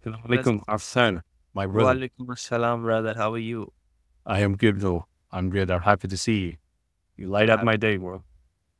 Assalamu Yes. alaikum, Afsan, my brother. Walaikum assalam, brother. How are you? I am good though. I'm good. I'm happy to see you. You light up Uh, my day, bro.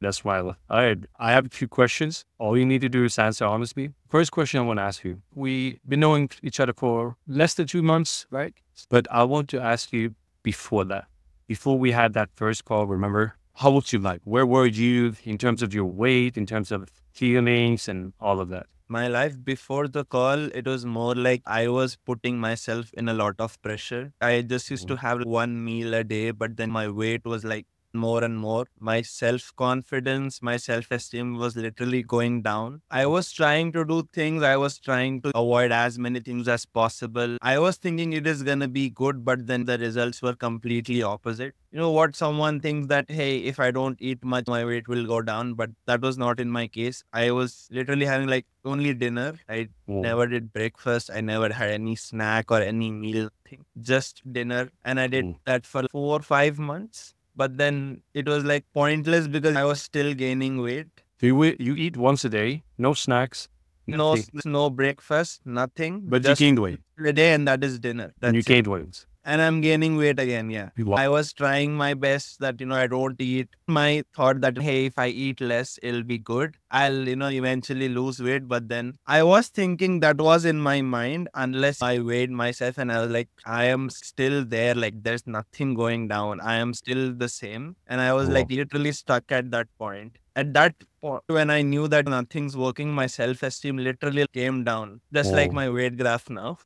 That's why I have a few questions. All you need to do is answer honestly. First question I want to ask you. We've been knowing each other for less than 2 months, right? But I want to ask you before that. Before we had that first call, remember? How was you like? Where were you in terms of your weight, in terms of feelings and all of that? my life before the call, it was more like I was putting myself in a lot of pressure. I just used to Mhm. have one meal a day, but then my weight was like more and more. My self confidence, my self esteem was literally going down. I was trying to do things, I was trying to avoid as many things as possible. I was thinking it is going to be good, but then the results were completely opposite. You know what? Someone thinks that, hey, if I don't eat much, my weight will go down. But that was not in my case. I was literally having like only dinner. I Mm. never did breakfast. I never had any snack or any meal thing, just dinner. And I did Mm. that for 4 or 5 months. But then it was like pointless because I was still gaining weight. So you eat once a day, no snacks, No, nothing, no breakfast, nothing, but you just gained weight a day, and that is dinner. and you That's it. gained weight. And I'm gaining weight again. Yeah. Wow. I was trying my best that, I don't eat. My thought that, hey, if I eat less, it'll be good. I'll, eventually lose weight. But then I was thinking that was in my mind unless I weighed myself and I was like, I am still there. Like there's nothing going down. I am still the same. And I was like Wow. literally stuck at that point. At that point, when I knew that nothing's working, my self esteem literally came down, just like Wow. my weight graph now.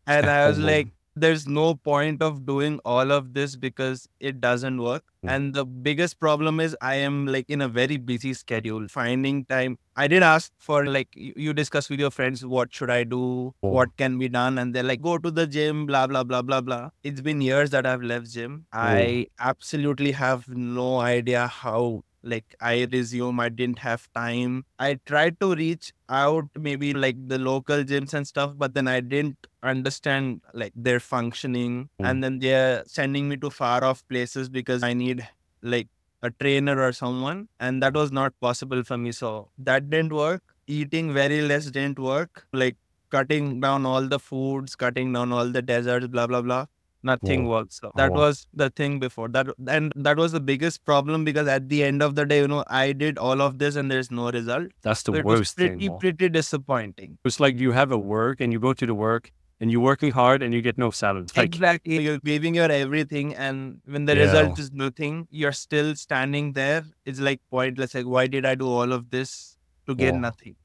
And I was Wow. like, there's no point of doing all of this because it doesn't work. And the biggest problem is I am like in a very busy schedule, finding time. I did ask for like you discuss with your friends, what should I do? Wow. What can be done? And they're like, go to the gym, blah, blah, blah, blah, blah. It's been years that I've left gym. Wow. I absolutely have no idea how like I resume. I didn't have time. I tried to reach out maybe like the local gyms and stuff, but then I didn't understand like their functioning, Mm. and then they're sending me to far off places because I need like a trainer or someone, and that was not possible for me. So that didn't work. Eating very less didn't work. Like cutting down all the foods, cutting down all the desserts, blah blah blah. Nothing Wow. works. So that Wow. was the thing before that, and that was the biggest problem because at the end of the day, I did all of this and there's no result. That's the So it was worst thing, pretty bro. pretty disappointing. It's like you have a work and you go to the work and you're working hard and you get no salary. Like, Exactly. You're giving your everything, and when the yeah. result is nothing, you're still standing there. It's like pointless. Like, why did I do all of this to get Wow. nothing?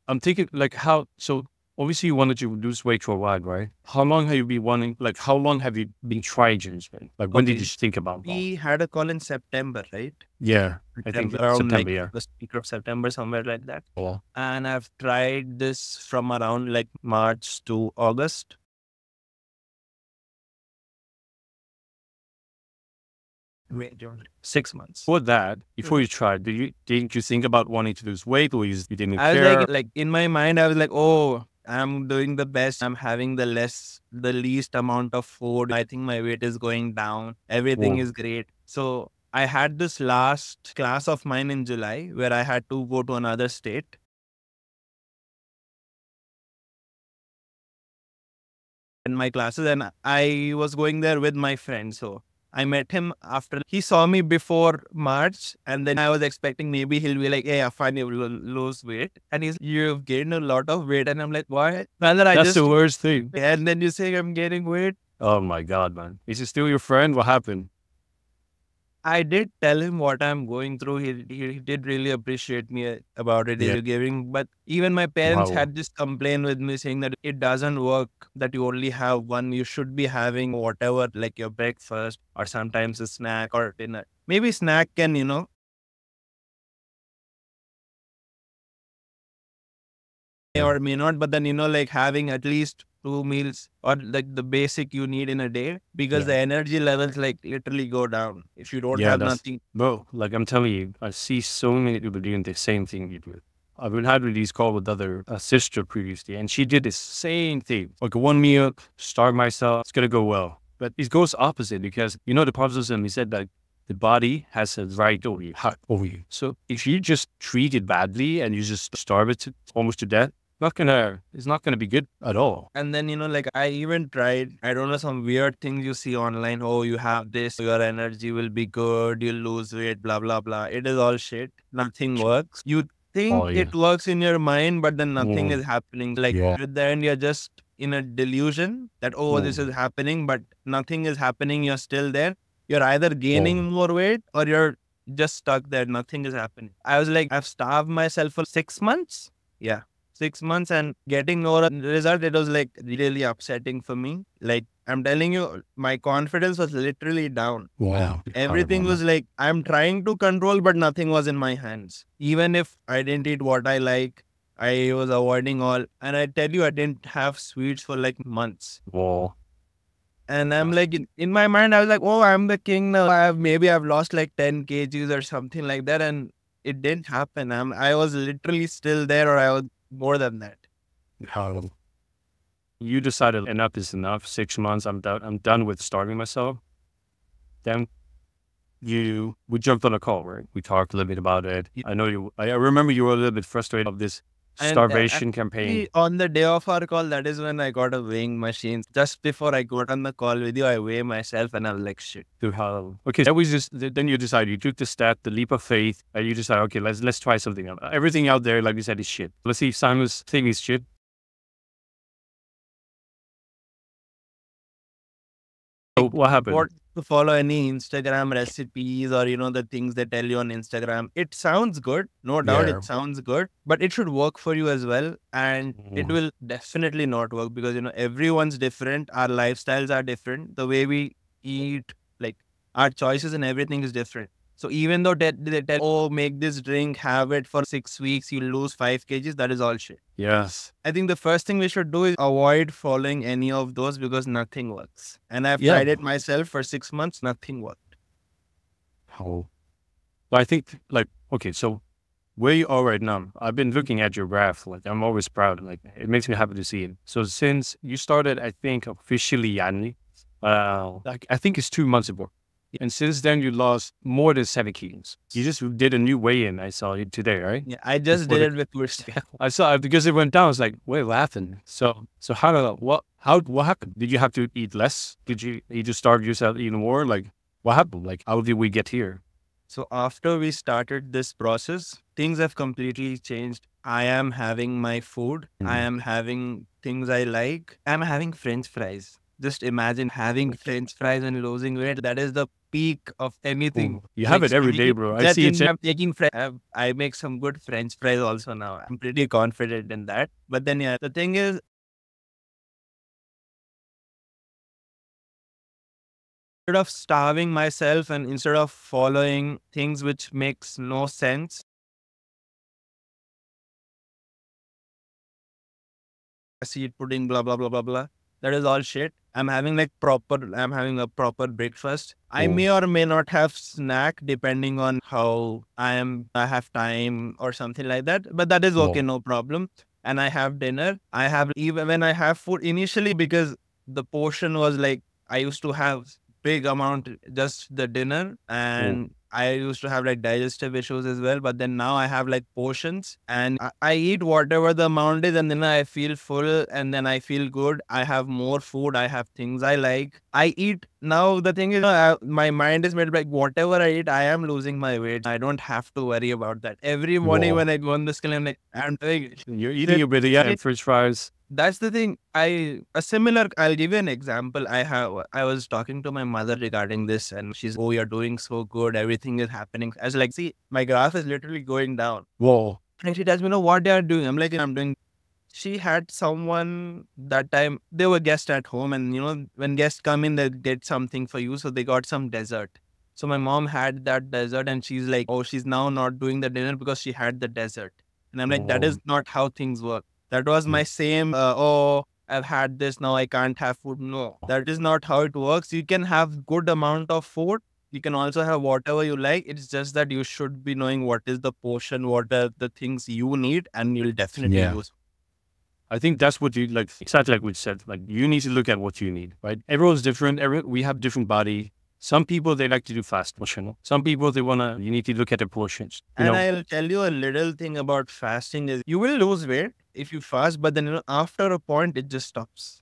I'm thinking like how, so obviously you wanted to lose weight for a while, right? How long have you been wanting, like how long have you been trying to lose weight? Like when did you Okay. think about that? We had a call in September, right? Yeah. I think September, around September, like yeah. the week of September, somewhere like that. Wow. And I've tried this from around like March to August. Wait, 6 months. For that, before you tried, didn't you think about wanting to lose weight or you didn't I was care? like in my mind, I was like, oh, I'm doing the best. I'm having the least amount of food. I think my weight is going down. Everything Wow. is great. So I had this last class of mine in July where I had to go to another state in my classes, and I was going there with my friend. So I met him after he saw me before March, and then I was expecting maybe he'll be like, "Hey, I find you will lose weight," and he's, "You've gained a lot of weight," and I'm like, "What?" Rather, I That's the just, worst thing. and then you say I'm gaining weight. Oh my God, man. Is he still your friend? What happened? I did tell him what I'm going through. He did really appreciate me about it. Yeah. He's giving, but even my parents Wow. had this complaint with me saying that it doesn't work, that you only have one. You should be having whatever, like your breakfast or sometimes a snack or dinner. Maybe snack can, may Yeah. or may not, but then, like having at least two meals or like the basic you need in a day because Yeah. the energy levels like literally go down if you don't Yeah, have that's, nothing. bro, like I'm telling you, I see so many people doing the same thing you do. I've been having these calls with other sister previously, and she did the same thing. Like one meal, starve myself, it's gonna go well. But it goes opposite because the Prophet he said that the body has a right over you, heart over you. So if you just treat it badly and you just starve it almost to death, it's not gonna be good at all. And then, like I even tried, I don't know, some weird things you see online. Oh, you have this, your energy will be good, you'll lose weight, blah, blah, blah. It is all shit. Nothing works. You Oh think yeah. it works in your mind, but then nothing Mm, is happening. Like yeah. at the end, you're just in a delusion that, oh, this is Mm, happening, but nothing is happening. You're still there. You're either oh, gaining more weight or you're just stuck there. Nothing is happening. I was like, I've starved myself for 6 months. Yeah. 6 months and getting no result. It was like really upsetting for me. Like I'm telling you, my confidence was literally down. wow. Everything was like, I'm trying to control, but nothing was in my hands. Even if I didn't eat what I like, I was avoiding all. And I tell you, I didn't have sweets for like months. Well, And I'm like, in my mind, I was like, oh, I'm the king now. Maybe I've lost like 10 kgs or something like that. And it didn't happen. I was literally still there, or I was more than that. how you decided enough is enough. 6 months, I'm done. I'm done with starving myself. Then we jumped on a call, right? We talked a little bit about it. I know you. I remember you were a little bit frustrated of this And starvation campaign. actually, on the day of our call, that is when I got a weighing machine. Just before I got on the call with you, I weigh myself and I'm like, shit. To how? Okay, that was just. Then you decided. You took the step, the leap of faith, and you decided, okay, let's try something else. Everything out there, like you said, is shit. Let's see if Simon's thing is shit. So what happened? What to follow any Instagram recipes or the things they tell you on Instagram. It sounds good, no doubt. Yeah. It sounds good, but it should work for you as well. And it Mm. will definitely not work because everyone's different. Our lifestyles are different. The way we eat, like our choices and everything is different. So even though they tell, oh, make this drink, have it for 6 weeks, you'll lose 5 kgs, that is all shit. Yes. I think the first thing we should do is avoid following any of those because nothing works. And I've Yeah. tried it myself for 6 months, nothing worked. How? But I think, like, okay, so where you are right now, I've been looking at your graph. Like, I'm always proud. Like, it makes me happy to see it. So since you started, I think officially, Yani, like I think it's 2 months ago. And since then, you lost more than 7 kilos. You just did a new weigh-in. I saw it today, right? Yeah, I just Before did the- it with first. I saw it because it went down. I was like, wait, what happened? So what happened? Did you have to eat less? Did you just starve yourself eating more? Like, what happened? Like, how did we get here? So after we started this process, things have completely changed. I am having my food. I am having things I like. I'm having French fries. Just imagine having French fries and losing weight. That is the peak of anything. Ooh, you have it every day, bro. I see it. I'm taking I make some good French fries also now. I'm pretty confident in that. But then, yeah, the thing is, instead of starving myself and instead of following things which makes no sense, seed pudding, blah, blah, blah, blah, blah. That is all shit. I'm having a proper breakfast. I Oh. may or may not have snack depending on how I have time or something like that. But that is okay, no problem. And I have dinner. Even when I have food initially, because the portion was like, I used to have big amount, just the dinner. And I used to have like digestive issues as well, but then now I have like portions and I eat whatever the amount is and then I feel full and then I feel good. I have more food. I have things I like. I eat. Now the thing is, my mind is made like whatever I eat, I am losing my weight. I don't have to worry about that. Every morning when I go on the scale, I'm like, I'm doing it. You're eating a bit of and French fries. That's the thing. I'll give you an example. I was talking to my mother regarding this and she's, oh, you're doing so good. Everything is happening. I was like, see, my graph is literally going down. Whoa. And she tells me, no, what they are doing? I'm like, I'm doing. She had someone that time, they were guests at home and when guests come in, they get something for you. So they got some dessert. So my mom had that dessert and she's like, oh, she's now not doing the dinner because she had the dessert. And I'm like, that is not how things work. That was my same, oh, I've had this, now I can't have food. No, that is not how it works. You can have good amount of food. You can also have whatever you like. It's just that you should be knowing what is the portion, what are the things you need, and you'll definitely lose. I think that's what you like. Exactly like we said. Like you need to look at what you need, right? Everyone's different. We have different body. Some people, they like to do fast motion. Some people, you need to look at the portions. And I'll tell you a little thing about fasting is you will lose weight if you fast, but then after a point, it just stops.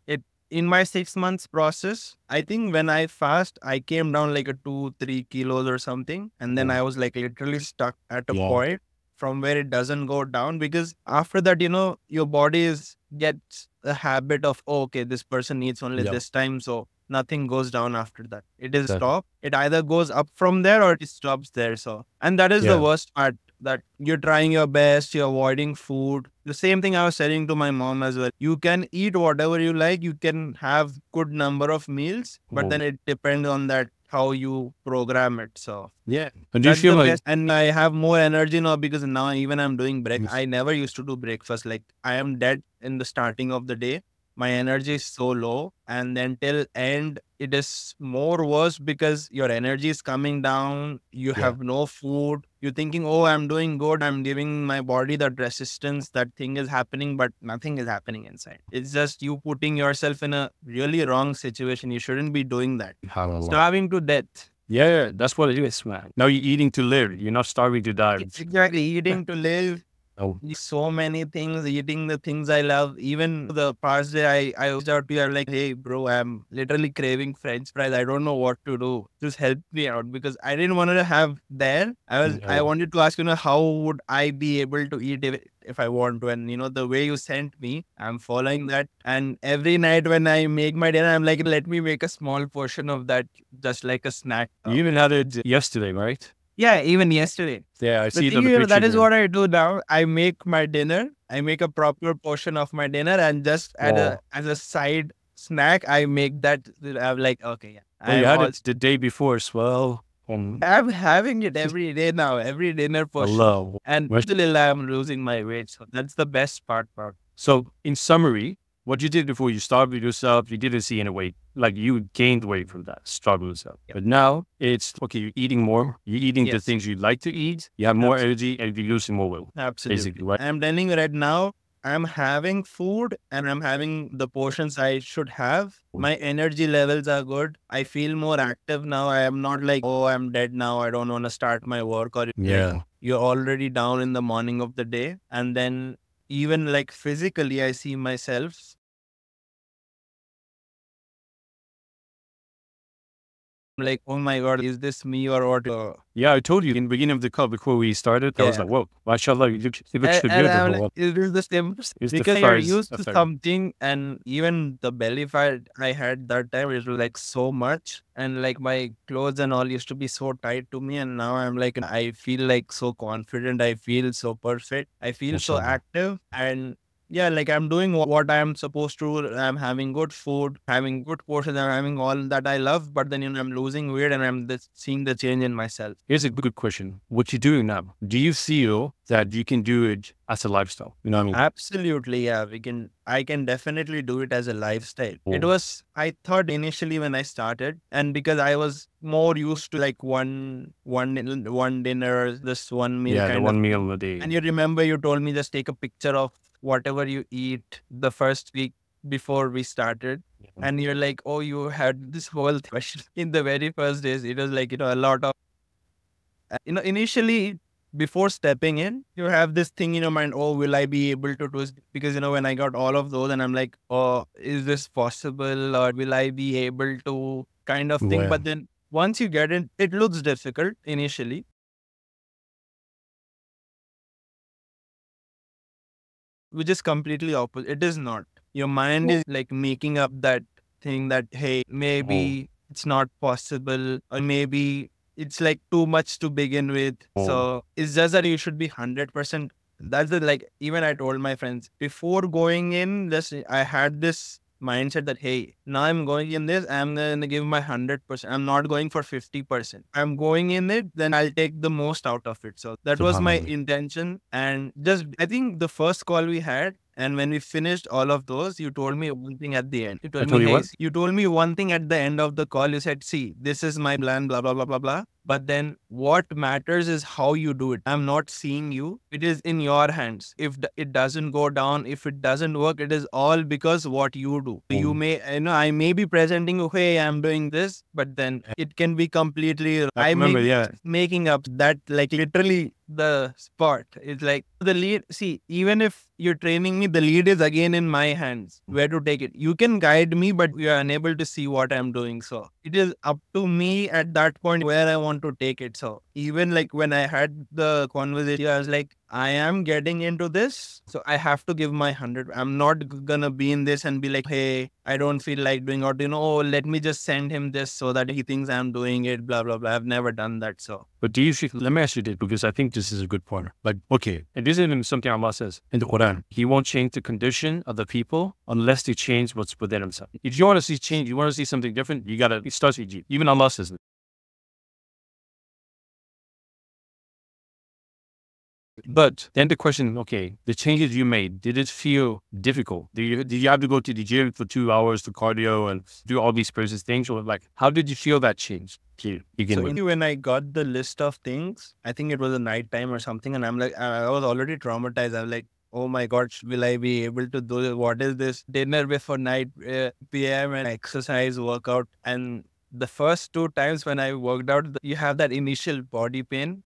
In my 6 months process, I think when I fast, I came down like a 2-3 kilos or something. And then I was like literally stuck at a point from where it doesn't go down, because after that, your body gets a habit of, oh, okay, this person needs only this time. So nothing goes down after that. It is stop. It either goes up from there or it stops there. So, and that is the worst part, that you're trying your best, you're avoiding food. The same thing I was saying to my mom as well. You can eat whatever you like. You can have good number of meals, but then it depends on that, how you program it. So yeah. And do you feel like, and I have more energy now, because now even I'm doing breakfast. I never used to do breakfast. Like, I am dead in the starting of the day. My energy is so low, and then till end, it is more worse, because your energy is coming down. You have no food. You're thinking, oh, I'm doing good. I'm giving my body that resistance. That thing is happening, but nothing is happening inside. It's just you putting yourself in a really wrong situation. You shouldn't be doing that. Starving to death. Yeah, that's what it is, man. Now you're eating to live. You're not starving to die. It's exactly eating to live. So many things, eating the things I love. Even the past day, I was out here like, hey, bro, I'm literally craving French fries. I don't know what to do. Just help me out, because I didn't want to have there. I wanted to ask, how would I be able to eat if I want to? And, the way you sent me, I'm following that. And every night when I make my dinner, I'm like, let me make a small portion of that, just like a snack. You even had it yesterday, right? Yeah, even yesterday. Yeah, I see the that is what I do now. I make my dinner. I make a proper portion of my dinner, and just as a side snack, I make that. I'm like, okay, yeah. Well, you had it the day before as well. I'm having it every day now, every dinner portion. And still I'm losing my weight. So that's the best part. So in summary, what you did before, you starved yourself, you didn't see any weight. Like, you gained weight from that, struggle yourself. But now it's, okay, you're eating more, you're eating the things you like to eat, you have more energy, and you're losing more weight. Absolutely. Basically, right? I'm telling you right now, I'm having food and I'm having the portions I should have. My energy levels are good. I feel more active now. I am not like, oh, I'm dead now, I don't want to start my work. Or you're already down in the morning of the day. And then even like physically, I see myself like, oh my God, is this me or what? Yeah, I told you in the beginning of the call before we started, I was like, whoa, mashallah, you look so beautiful. It is the same. Because you're used to something, and even the belly fat I had that time, it was like so much. And like my clothes and all used to be so tight to me. And now I'm like, I feel like so confident. I feel so perfect. I feel so active. And yeah, like I'm doing what I'm supposed to. I'm having good food, having good portions, I'm having all that I love. But then, I'm losing weight, and I'm seeing the change in myself. Here's a good question. What you're doing now, do you feel that you can do it as a lifestyle? You know what I mean? Absolutely, yeah. I can definitely do it as a lifestyle. I thought initially when I started, and because I was more used to like one dinner, this one meal. Yeah, the one meal a day. And you remember you told me just take a picture of whatever you eat the first week before we started. And you're like, oh, you had this whole question in the very first days. It was like, a lot of, initially before stepping in, you have this thing in your mind, oh, will I be able to do it? Because, when I got all of those and I'm like, oh, is this possible? Or will I be able to kind of thing? But then once you get in, it looks difficult initially. Which is completely opposite. It is not. Your mind is like making up that thing that, hey, maybe it's not possible, or maybe it's like too much to begin with. So it's just that you should be 100%. That's even I told my friends before going in, I had this mindset that, hey, now I'm going in this, I'm going to give my 100%. I'm not going for 50%. I'm going in it, then I'll take the most out of it. So that was my intention. And I think the first call we had, and when we finished all of those, you told me one thing at the end. You told me one thing at the end of the call. You said, see, this is my plan, blah, blah, blah, blah, blah. But then what matters is how you do it. I'm not seeing you. It is in your hands. If it doesn't go down, if it doesn't work, it is all because what you do. You may, I may be presenting, hey, I'm doing this, but then it can be completely, I remember, may yeah. be making up that, like, literally the spot. It's like the lead. See, even if you're training me, the lead is again in my hands, where to take it. You can guide me, but you are unable to see what I'm doing. So it is up to me at that point where I want to take it. So even like when I had the conversation, I was like, I am getting into this, so I have to give my 100. I'm not gonna be in this and be like, hey, I don't feel like doing, or oh, let me just send him this so that he thinks I'm doing it, blah blah blah. I've never done that. So But do you see, let me ask you this, because I think this is a good point. Like, okay, and this is even something Allah says in the Quran. He won't change the condition of the people unless they change what's within themselves. If you want to see change, you want to see something different, you got to, it starts with you. Even Allah says it. But then the question, okay, the changes you made, did it feel difficult? Did you have to go to the gym for 2 hours for cardio and do all these process things? Or like, how did you feel that change? So when I got the list of things, I think it was a night time or something, and I'm like, I was already traumatized. I was like, oh my God, will I be able to do it? What is this? Dinner before night, PM and exercise, workout. And the first 2 times when I worked out, you have that initial body pain.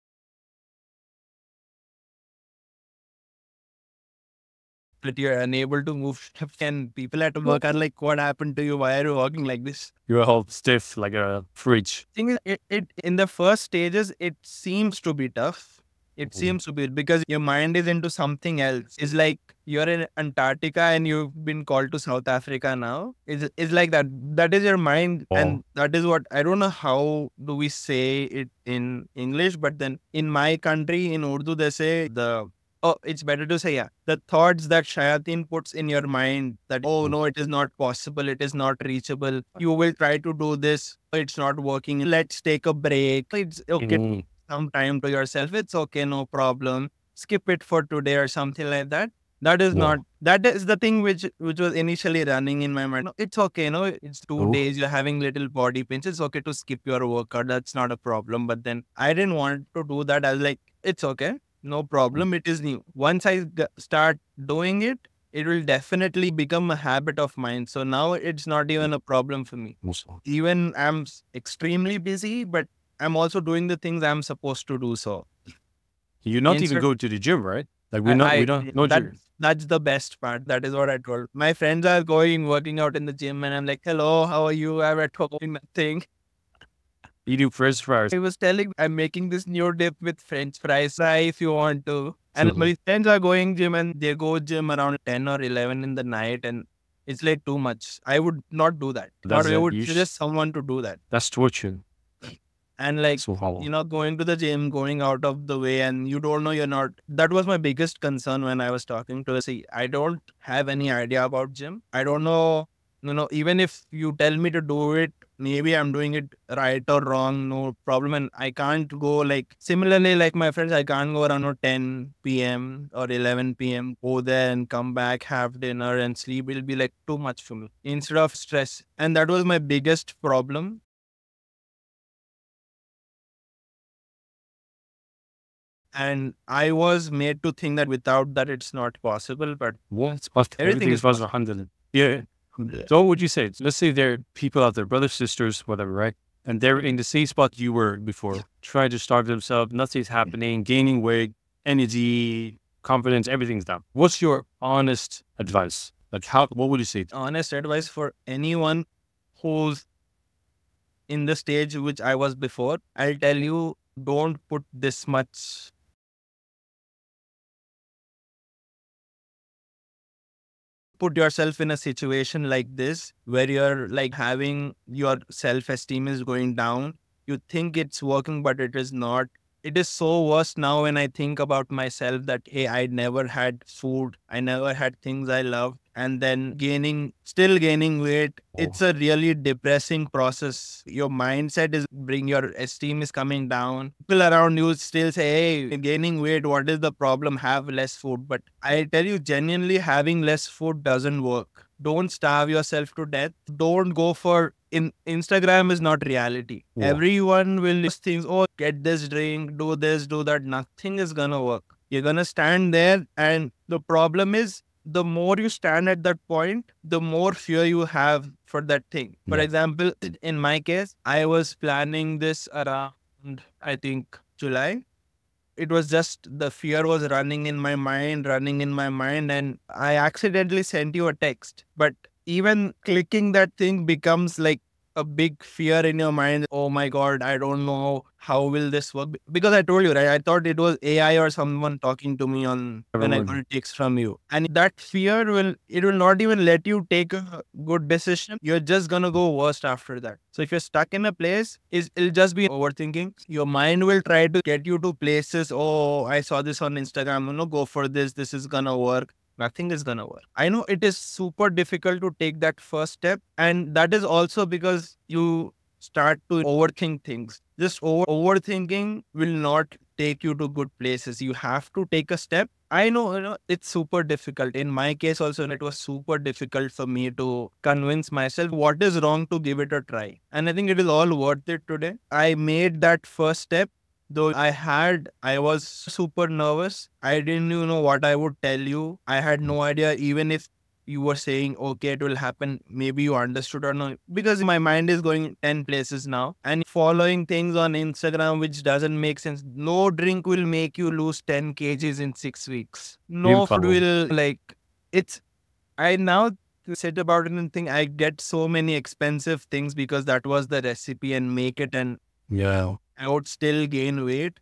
That you're unable to move, and people at work are like, what happened to you? Why are you walking like this? You're all stiff like a fridge. Thing is, it in the first stages, it seems to be tough. It seems to be because your mind is into something else. It's like you're in Antarctica and you've been called to South Africa now. It's like that. That is your mind. And that is what, I don't know how do we say it in English, but then in my country, in Urdu, they say it's better to say, yeah, the thoughts that shayateen puts in your mind that, oh no, it is not possible, it is not reachable, you will try to do this, it's not working, let's take a break, it's okay, some time to yourself, it's okay, no problem, skip it for today or something like that. That is not, that is the thing which was initially running in my mind. No, it's okay, no, it's 2 days, you're having little body pains, it's okay to skip your workout, that's not a problem. But then I didn't want to do that. I was like, it's okay, no problem, it is new. Once I start doing it, it will definitely become a habit of mine. So now it's not even a problem for me. Even I'm extremely busy, but I'm also doing the things I'm supposed to do. So you're not even going to the gym, right? Like we don't no gym. That's the best part. That is what I told. My friends are working out in the gym, and I'm like, hello, how are you? I'm at home doing nothing. You do French fries. I was telling, I'm making this new dip with French fries. Try if you want to. And my friends are going gym, and they go gym around 10 or 11 in the night, and it's like too much. I would not do that. Or I would suggest someone to do that. That's torture. And like, going to the gym, going out of the way, and you don't know, you're not. That was my biggest concern when I was talking to, see, I don't have any idea about gym. I don't know, even if you tell me to do it, maybe I'm doing it right or wrong, no problem. And I can't go like, similarly, like my friends, I can't go around 10 p.m. or 11 p.m., go there and come back, have dinner and sleep. It'll be like too much for me instead of stress. And that was my biggest problem. And I was made to think that without that, it's not possible. But everything is possible. 100. Yeah. So what would you say? Let's say there are people out there, brothers, sisters, whatever, right? And they're in the same spot you were before, trying to starve themselves, nothing's happening, gaining weight, energy, confidence, everything's down. What's your honest advice? Like what would you say? Honest advice for anyone who's in the stage which I was before, I'll tell you, don't put this much. Put yourself in a situation like this where you're like having your self-esteem is going down. You think it's working, but it is not. It is so worse now when I think about myself that, hey, I never had food. I never had things I loved. And then still gaining weight. It's a really depressing process. Your mindset is your esteem is coming down. People around you still say, hey, gaining weight, what is the problem? Have less food. But I tell you, genuinely having less food doesn't work. Don't starve yourself to death. Don't go for Instagram is not reality. Yeah. Everyone will just think, oh, get this drink, do this, do that. Nothing is gonna work. You're gonna stand there, and the problem is the more you stand at that point, the more fear you have for that thing. For Yeah. example, in my case, I was planning this around, I think, July. It was just the fear was running in my mind, and I accidentally sent you a text. But even clicking that thing becomes like a big fear in your mind. Oh my God, I don't know how will this work. Because I told you, right? I thought it was AI or someone talking to me on when I got a text from you. And that fear it will not even let you take a good decision. You're just gonna go worst after that. So if you're stuck in a place, it'll just be overthinking. Your mind will try to get you to places. Oh, I saw this on Instagram. Go for this. This is gonna work. Nothing is gonna work. I know it is super difficult to take that first step. And that is also because you start to overthink things. Just overthinking will not take you to good places. You have to take a step. I know, it's super difficult. In my case also, it was super difficult for me to convince myself what is wrong to give it a try. And I think it is all worth it today. I made that first step. Though I was super nervous. I didn't even know what I would tell you. I had no idea even if you were saying, okay, it will happen. Maybe you understood or not. Because my mind is going 10 places now. And following things on Instagram, which doesn't make sense. No drink will make you lose 10 kgs in 6 weeks. No food will I now sit about it and think I get so many expensive things because that was the recipe and make it, and Yeah. I would still gain weight.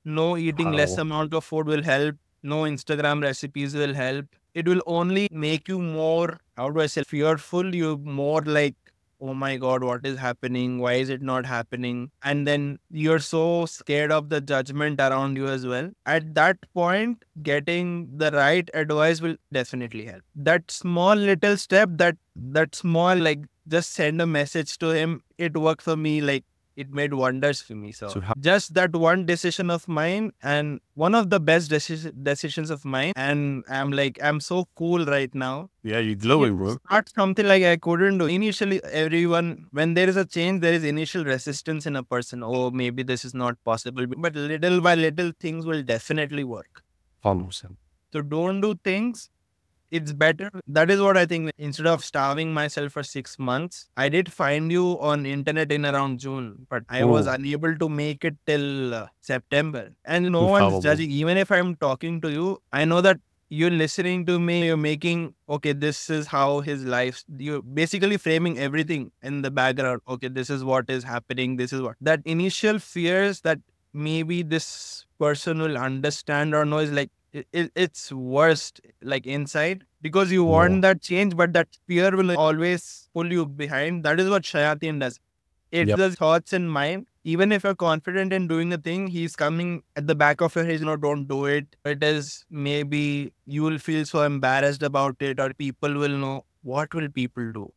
No, eating less amount of food will help. No Instagram recipes will help. It will only make you more, how do I say, fearful. You more like, oh my God, what is happening? Why is it not happening? And then you're so scared of the judgment around you as well. At that point, getting the right advice will definitely help. That small little step, that small, like, just send a message to him. It worked for me. Like, it made wonders for me. So just that one decision of mine, and one of the best decisions of mine. And I'm so cool right now. Yeah, you're glowing, bro. Not something like I couldn't do. Initially, when there is a change, there is initial resistance in a person. Oh, maybe this is not possible. But little by little, things will definitely work. 100%. So don't do things. It's better. That is what I think. Instead of starving myself for 6 months, I did find you on internet in around June, but I was unable to make it till September. And no one's judging. Even if I'm talking to you, I know that you're listening to me. You're making, okay, this is how his life. You're basically framing everything in the background. Okay, this is what is happening. This is what. That initial fears that maybe this person will understand or know is like, it's worst, like inside, because you want that change, but that fear will always pull you behind. That is what shayateen does. It's the thoughts in mind. Even if you're confident in doing a thing, he's coming at the back of your head, don't do it. It is maybe you will feel so embarrassed about it, or people will know. What will people do?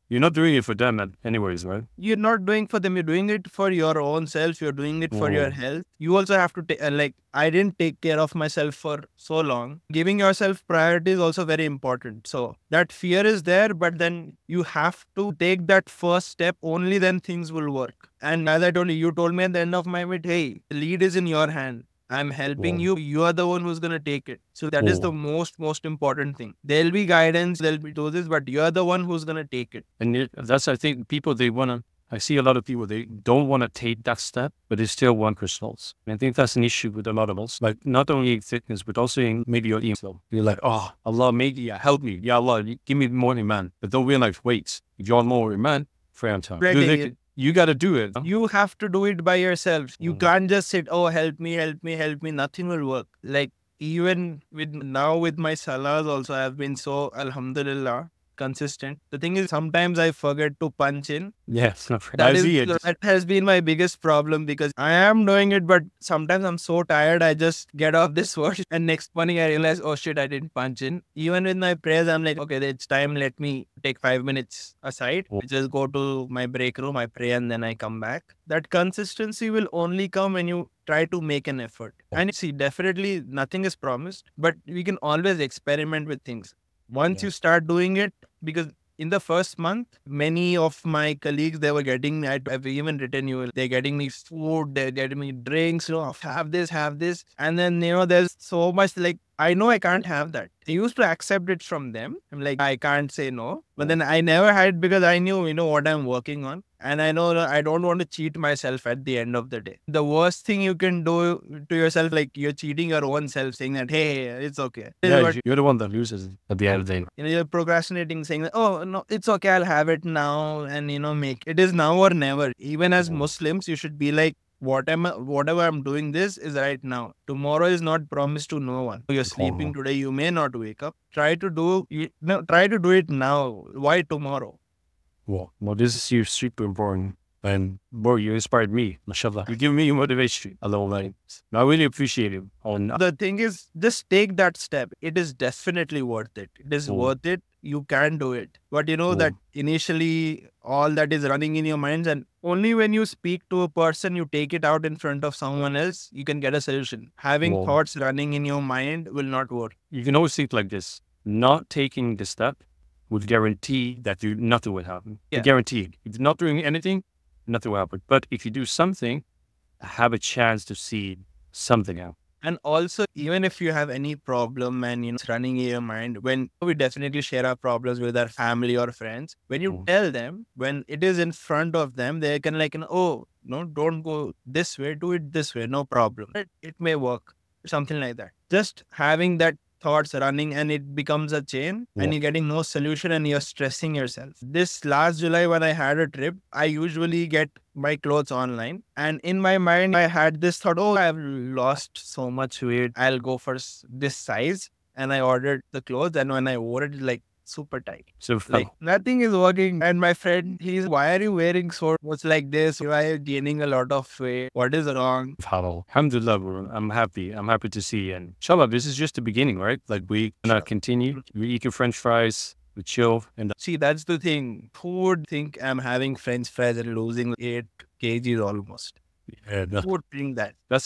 You're not doing it for them anyways, right? You're not doing for them. You're doing it for your own self. You're doing it for your health. You also have to take, I didn't take care of myself for so long. Giving yourself priority is also very important. So that fear is there, but then you have to take that first step. Only then things will work. And as I told you told me at the end of my meet, hey, the lead is in your hand. I'm helping you. You are the one who's going to take it. So that is the most important thing. There'll be guidance, there'll be doses, but you're the one who's going to take it. And that's, I think, people, I see a lot of people, they don't want to take that step, but they still want results. And I think that's an issue with a lot of us. Like, not only in fitness, but also in maybe your email. You're like, oh, Allah, maybe, help me. Ya Allah, give me more Iman. But don't realize, wait, if you want more Iman, pray on time. You got to do it. You have to do it by yourself. You can't just sit, oh, help me. Nothing will work. Like, even with my salahs also, I've been so, alhamdulillah, consistent. The thing is, sometimes I forget to punch in. Yes, that has been my biggest problem, because I am doing it, but sometimes I'm so tired, I just get off this word, and next morning I realize, oh shit, I didn't punch in. Even with my prayers, I'm like, okay, it's time, let me take 5 minutes aside. I just go to my break room, I pray, and then I come back. That consistency will only come when you try to make an effort. And see, definitely nothing is promised, but we can always experiment with things. Once you start doing it, because in the first month, many of my colleagues, they were getting, I've even written you, they're getting me food, they're getting me drinks, have this, have this. And then, there's so much like, I know I can't have that. I used to accept it from them. I'm like, I can't say no. But then I never had it because I knew, what I'm working on. And I know that I don't want to cheat myself at the end of the day. The worst thing you can do to yourself, like you're cheating your own self, saying that, hey, it's okay. Yeah, you're the one that loses at the end of the day. You're procrastinating, saying that, oh, no, it's okay, I'll have it now. And, make it is now or never. Even as Muslims, you should be like, whatever I'm doing, this is right now. Tomorrow is not promised to no one. You're sleeping today, you may not wake up. Try to do it now. Why tomorrow? Well, this is super important. And bro, you inspired me, mashallah. You give me motivation alone. Like, I really appreciate it. The thing is, just take that step. It is definitely worth it. It is worth it. You can do it. But that initially all that is running in your minds, and only when you speak to a person, you take it out in front of someone else, you can get a solution. Having thoughts running in your mind will not work. You can always think like this. Not taking the step would guarantee that nothing will happen. Yeah. Guaranteed. If you're not doing anything, nothing will happen. But if you do something, have a chance to see something out. And also, even if you have any problem and it's running in your mind, when we definitely share our problems with our family or friends, when you tell them, when it is in front of them, they can oh, no, don't go this way, do it this way, no problem. It may work, something like that. Just having that thoughts running and it becomes a chain and you're getting no solution and you're stressing yourself. This last July when I had a trip, I usually get my clothes online, and in my mind I had this thought, oh, I've lost so much weight, I'll go for this size, and I ordered the clothes, and when I wore it, like super tight. So like nothing is working. And my friend, why are you wearing so much like this? Why are you gaining a lot of weight? What is wrong? Alhamdulillah, bro. I'm happy. I'm happy to see. And inshallah, this is just the beginning, right? Like we gonna continue. We eat French fries, we chill. And see, that's the thing. Who would think I'm having French fries and losing 8 kgs almost? Yeah, who would think that? That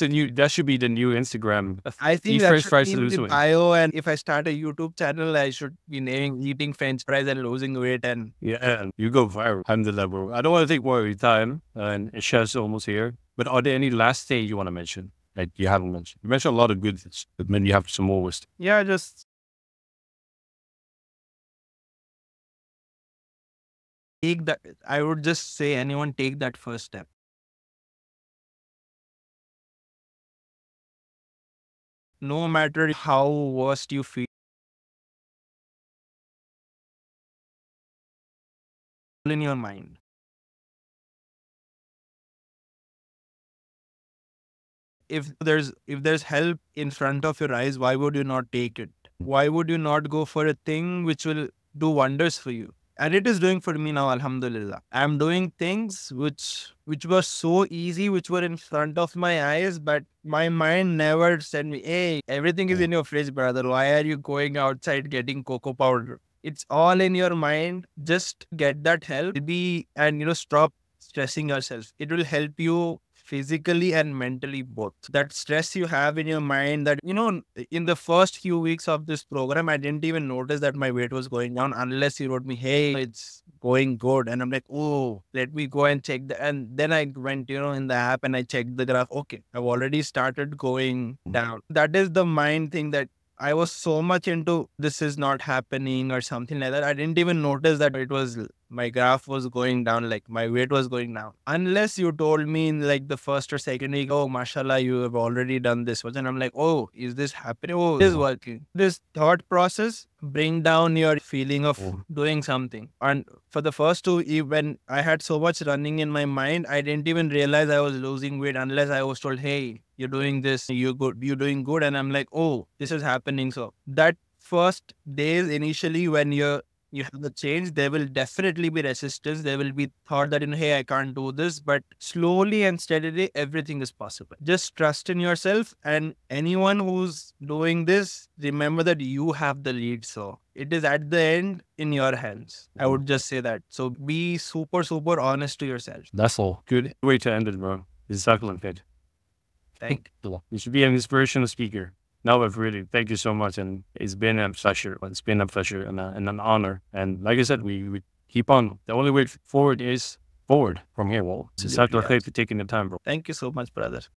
should be the new Instagram. I think that should be in the bio, and if I start a YouTube channel, I should be naming eating French fries and losing weight. And you go viral. Alhamdulillah, bro. I don't want to take more of your time, and Isha's almost here. But are there any last things you want to mention that you haven't mentioned? You mentioned a lot of good things, but then you have some more wisdom. Yeah, just take that. I would just say, anyone take that first step. No matter how worst you feel in your mind. If there's help in front of your eyes, why would you not take it? Why would you not go for a thing which will do wonders for you? And it is doing for me now, alhamdulillah. I'm doing things which were so easy, which were in front of my eyes, but my mind never said me, hey, everything is in your fridge, brother. Why are you going outside getting cocoa powder? It's all in your mind. Just get that help. And stop stressing yourself. It will help you physically and mentally both. That stress you have in your mind, that, in the first few weeks of this program, I didn't even notice that my weight was going down unless you wrote me, hey, it's going good. And I'm like, oh, let me go and check and then I went, in the app and I checked the graph. Okay, I've already started going down. That is the mind thing, that I was so much into this is not happening or something like that. I didn't even notice that my graph was going down, like my weight was going down. Unless you told me in like the first or second week, oh, mashallah, you have already done this. And I'm like, oh, is this happening? Oh, it is working. This thought process bring down your feeling of doing something. And for the first 2 weeks, when I had so much running in my mind, I didn't even realize I was losing weight unless I was told, hey, you're doing this, you're doing good. And I'm like, oh, this is happening. So that first days initially, when you have the change, there will definitely be resistance. There will be thought that, hey, I can't do this. But slowly and steadily, everything is possible. Just trust in yourself. And anyone who's doing this, remember that you have the lead. So it is at the end in your hands. I would just say that. So be super, super honest to yourself. That's all. Good way to end it, bro. It's excellent, kid. Thank you. You should be an inspirational speaker. No, but really, thank you so much. And it's been a pleasure. It's been a pleasure and an honor. And like I said, we keep on. The only way forward is forward from here. Well, it's Absolutely, for taking the time, bro. Thank you so much, brother.